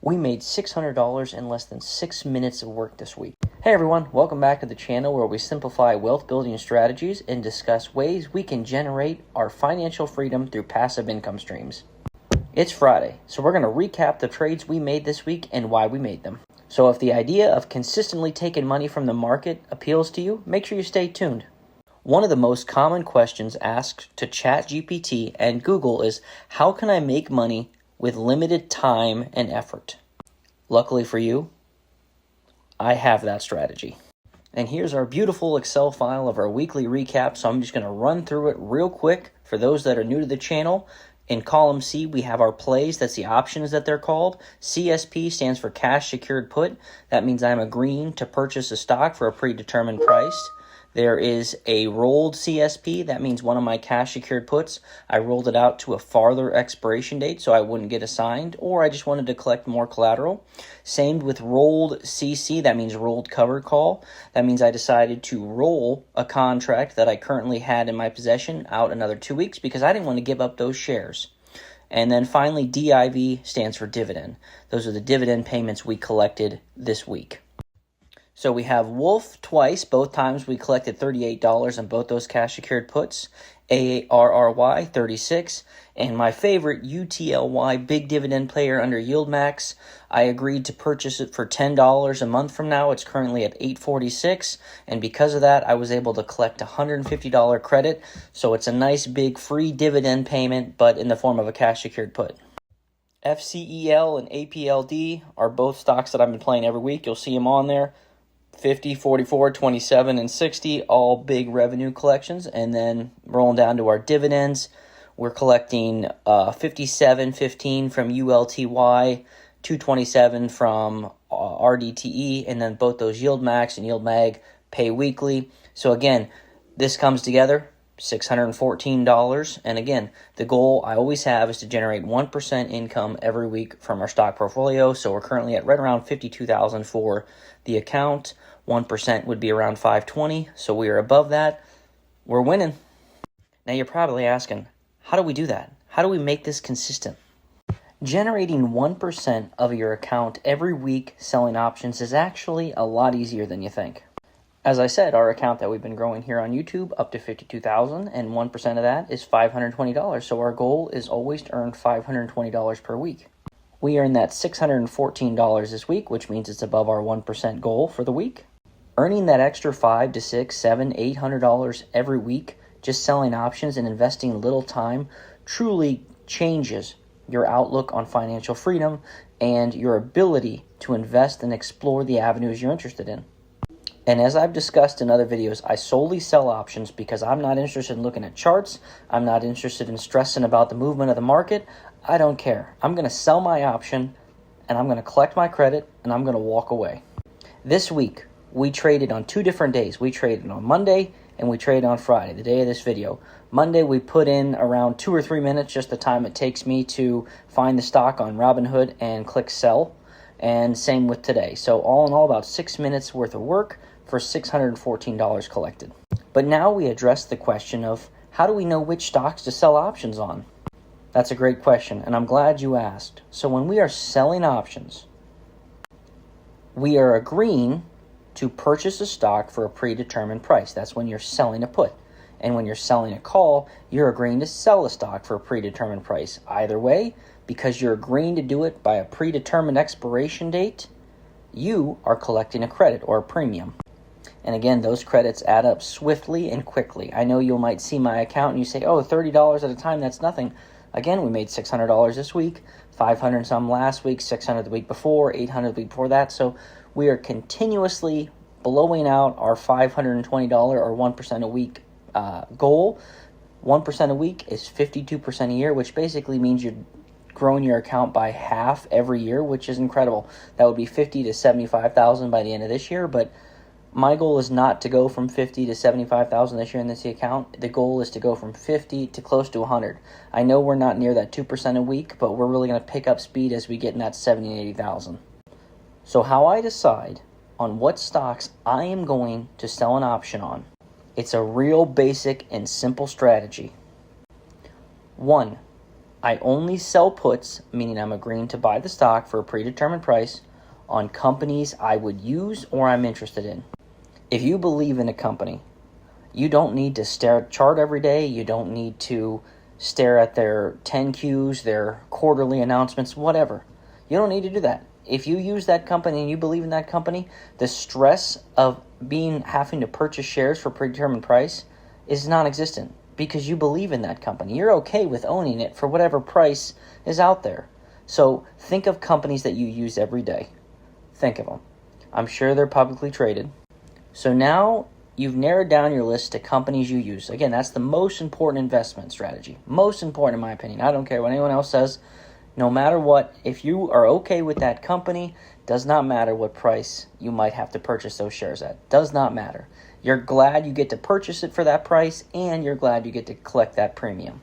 We made $600 in less than 6 minutes of work this week. Hey everyone, welcome back to the channel where we simplify wealth building strategies and discuss ways we can generate our financial freedom through passive income streams. It's Friday, so we're going to recap the trades we made this week and why we made them. So if the idea of consistently taking money from the market appeals to you, make sure you stay tuned. One of the most common questions asked to ChatGPT and Google is, how can I make money with limited time and effort? Luckily for you, I have that strategy. And here's our beautiful Excel file of our weekly recap, so I'm just going to run through it real quick for those that are new to the channel. In column C, we have our plays. That's the options that they're called. CSP stands for cash secured put. That means I'm agreeing to purchase a stock for a predetermined price. There is a rolled CSP. That means one of my cash secured puts, I rolled it out to a farther expiration date so I wouldn't get assigned, or I just wanted to collect more collateral. Same with rolled CC. That means rolled covered call. That means I decided to roll a contract that I currently had in my possession out another 2 weeks because I didn't want to give up those shares. And then finally, DIV stands for dividend. Those are the dividend payments we collected this week. So we have Wolf twice. Both times we collected $38 on both those cash secured puts. ARRY 36, and my favorite UTLY big dividend player under YieldMax. I agreed to purchase it for $10 a month from now. It's currently at $8.46, and because of that, I was able to collect a $150 credit. So it's a nice big free dividend payment, but in the form of a cash secured put. FCEL and APLD are both stocks that I've been playing every week. You'll see them on there. 50, 44, 27, and 60, all big revenue collections. And then rolling down to our dividends, we're collecting 57.15 from ULTY, 227 from RDTE, and then both those YieldMax and YieldMag pay weekly. So again, this comes together, $614. And again, the goal I always have is to generate 1% income every week from our stock portfolio. So we're currently at right around $52,000 for the account. 1% would be around $520. So we are above that. We're winning. Now you're probably asking, how do we do that? How do we make this consistent? Generating 1% of your account every week selling options is actually a lot easier than you think. As I said, our account that we've been growing here on YouTube up to $52,000, and 1% of that is $520. So our goal is always to earn $520 per week. We earned that $614 this week, which means it's above our 1% goal for the week. Earning that extra $500 to $600, $700, $800 every week, just selling options and investing little time, truly changes your outlook on financial freedom and your ability to invest and explore the avenues you're interested in. And as I've discussed in other videos, I solely sell options because I'm not interested in looking at charts. I'm not interested in stressing about the movement of the market. I don't care. I'm going to sell my option, and I'm going to collect my credit, and I'm going to walk away. This week, we traded on 2 different days. We traded on Monday, and we traded on Friday, the day of this video. Monday, we put in around 2 or 3 minutes, just the time it takes me to find the stock on Robinhood and click sell. And same with today. So all in all, about 6 minutes worth of work for $614 collected. But now we address the question of, how do we know which stocks to sell options on? That's a great question, and I'm glad you asked. So when we are selling options, we are agreeing to purchase a stock for a predetermined price. That's when you're selling a put. And when you're selling a call, you're agreeing to sell a stock for a predetermined price. Either way, because you're agreeing to do it by a predetermined expiration date, you are collecting a credit or a premium. And again, those credits add up swiftly and quickly. I know you might see my account and you say, oh, $30 at a time, that's nothing. Again, we made $600 this week, $500 and some last week, $600 the week before, $800 the week before that. So we are continuously blowing out our $520 or 1% a week goal. 1% a week is 52% a year, which basically means you're growing your account by half every year, which is incredible. That would be $50,000 to $75,000 by the end of this year, but my goal is not to go from $50,000 to $75,000 this year in this account. The goal is to go from 50 to close to 100. I know we're not near that 2% a week, but we're really going to pick up speed as we get in that 70 and 80,000. So how I decide on what stocks I am going to sell an option on, it's a real basic and simple strategy. 1. I only sell puts, meaning I'm agreeing to buy the stock for a predetermined price on companies I would use or I'm interested in. If you believe in a company, you don't need to stare at a chart every day. You don't need to stare at their 10Qs, their quarterly announcements, whatever. You don't need to do that. If you use that company and you believe in that company, the stress of having to purchase shares for predetermined price is non-existent because you believe in that company. You're okay with owning it for whatever price is out there. So think of companies that you use every day. Think of them. I'm sure they're publicly traded. So now you've narrowed down your list to companies you use. Again, that's the most important investment strategy. Most important in my opinion. I don't care what anyone else says. No matter what, if you are okay with that company, does not matter what price you might have to purchase those shares at. Does not matter. You're glad you get to purchase it for that price, and you're glad you get to collect that premium.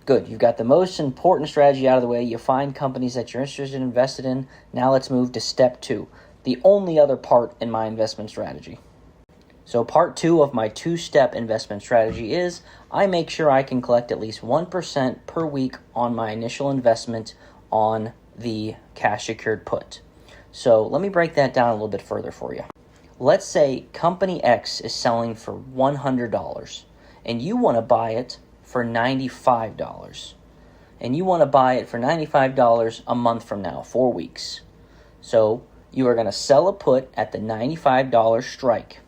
Good. You've got the most important strategy out of the way. You find companies that you're interested in invested in. Now let's move to step 2, the only other part in my investment strategy. So part 2 of my 2-step investment strategy is I make sure I can collect at least 1% per week on my initial investment on the cash secured put. So let me break that down a little bit further for you. Let's say company X is selling for $100 and you want to buy it for $95. And you want to buy it for $95 a month from now, 4 weeks. So you are going to sell a put at the $95 strike.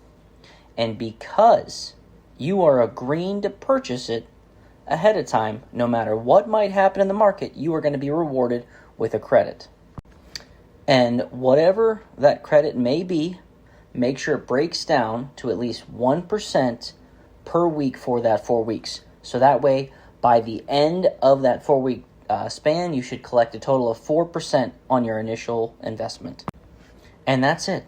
And because you are agreeing to purchase it ahead of time, no matter what might happen in the market, you are going to be rewarded with a credit. And whatever that credit may be, make sure it breaks down to at least 1% per week for that 4 weeks. So that way, by the end of that 4-week span, you should collect a total of 4% on your initial investment. And that's it.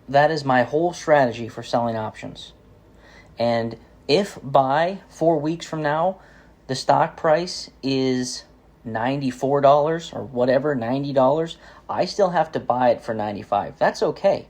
That is my whole strategy for selling options. And if by 4 weeks from now, the stock price is $94 or whatever, $90, I still have to buy it for $95. That's okay.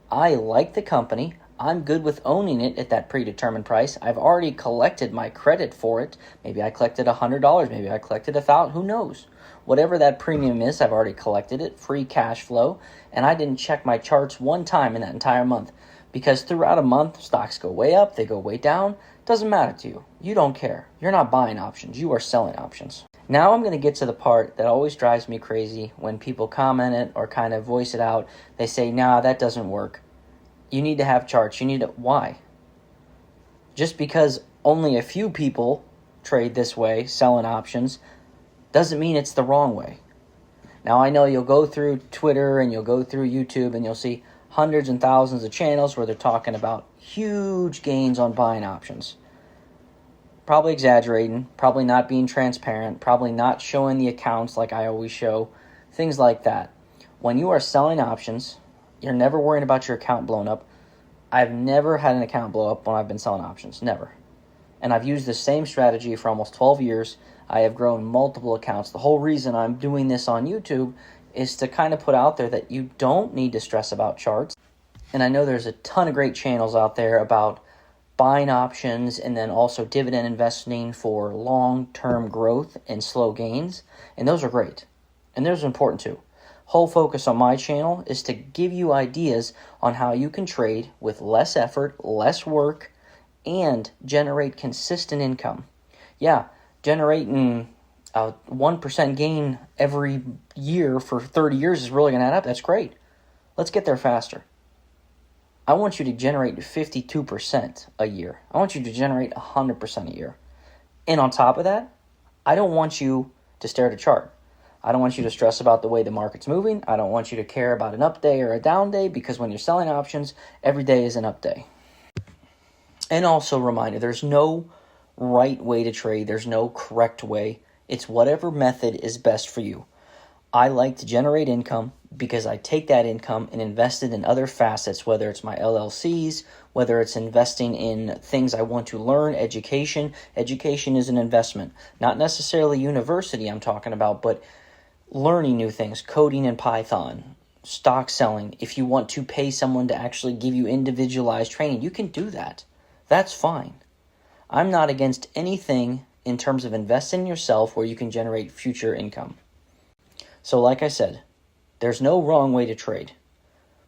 I like the company. I'm good with owning it at that predetermined price. I've already collected my credit for it. Maybe I collected $100. Maybe I collected $1,000. Who knows? Whatever that premium is, I've already collected it. Free cash flow. And I didn't check my charts one time in that entire month. Because throughout a month, stocks go way up, they go way down. Doesn't matter to you. You don't care. You're not buying options. You are selling options. Now I'm going to get to the part that always drives me crazy when people comment it or kind of voice it out. They say, nah, that doesn't work. You need to have charts. You need to... Why? Just because only a few people trade this way, selling options, doesn't mean it's the wrong way. Now I know you'll go through Twitter and you'll go through YouTube and you'll see hundreds and thousands of channels where they're talking about huge gains on buying options. Probably exaggerating, probably not being transparent, probably not showing the accounts like I always show, things like that. When you are selling options, you're never worrying about your account blowing up. I've never had an account blow up when I've been selling options. Never. And I've used the same strategy for almost 12 years. I have grown multiple accounts. The whole reason I'm doing this on YouTube is to kind of put out there that you don't need to stress about charts. And I know there's a ton of great channels out there about buying options and then also dividend investing for long-term growth and slow gains. And those are great. And those are important too. Whole focus on my channel is to give you ideas on how you can trade with less effort, less work, and generate consistent income. Yeah, generating a 1% gain every year for 30 years is really going to add up. That's great. Let's get there faster. I want you to generate 52% a year. I want you to generate 100% a year. And on top of that, I don't want you to stare at a chart. I don't want you to stress about the way the market's moving. I don't want you to care about an up day or a down day because when you're selling options, every day is an up day. And also a reminder, there's no right way to trade. There's no correct way. It's whatever method is best for you. I like to generate income because I take that income and invest it in other facets, whether it's my LLCs, whether it's investing in things I want to learn, education. Education is an investment. Not necessarily university I'm talking about, but learning new things, coding in Python, stock selling. If you want to pay someone to actually give you individualized training, you can do that. That's fine. I'm not against anything in terms of investing in yourself where you can generate future income. So like I said, there's no wrong way to trade.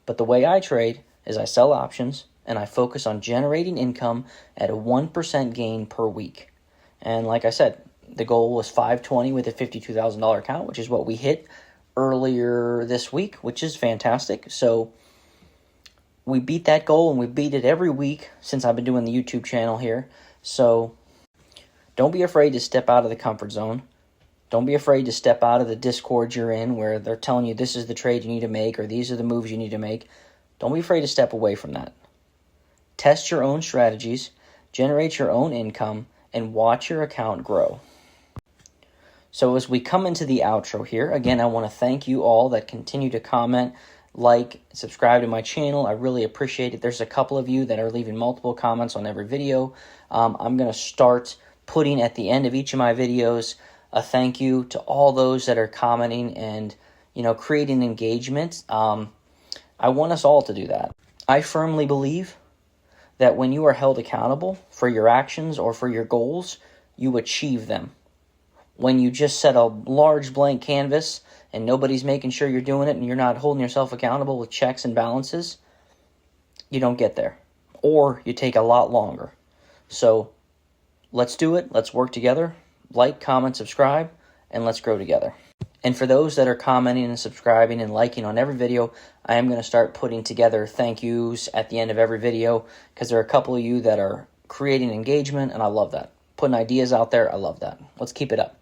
But the way I trade is I sell options and I focus on generating income at a 1% gain per week. And like I said, the goal was 520 with a $52,000 account, which is what we hit earlier this week, which is fantastic. So we beat that goal, and we beat it every week since I've been doing the YouTube channel here. So don't be afraid to step out of the comfort zone. Don't be afraid to step out of the Discord you're in where they're telling you this is the trade you need to make or these are the moves you need to make. Don't be afraid to step away from that. Test your own strategies, generate your own income, and watch your account grow. So as we come into the outro here, again, I want to thank you all that continue to comment, like, subscribe to my channel. I really appreciate it. There's a couple of you that are leaving multiple comments on every video. I'm going to start putting at the end of each of my videos a thank you to all those that are commenting and, creating engagement. I want us all to do that. I firmly believe that when you are held accountable for your actions or for your goals, you achieve them. When you just set a large blank canvas and nobody's making sure you're doing it and you're not holding yourself accountable with checks and balances, you don't get there. Or you take a lot longer. So let's do it. Let's work together. Like, comment, subscribe, and let's grow together. And for those that are commenting and subscribing and liking on every video, I am going to start putting together thank yous at the end of every video because there are a couple of you that are creating engagement, and I love that. Putting ideas out there, I love that. Let's keep it up.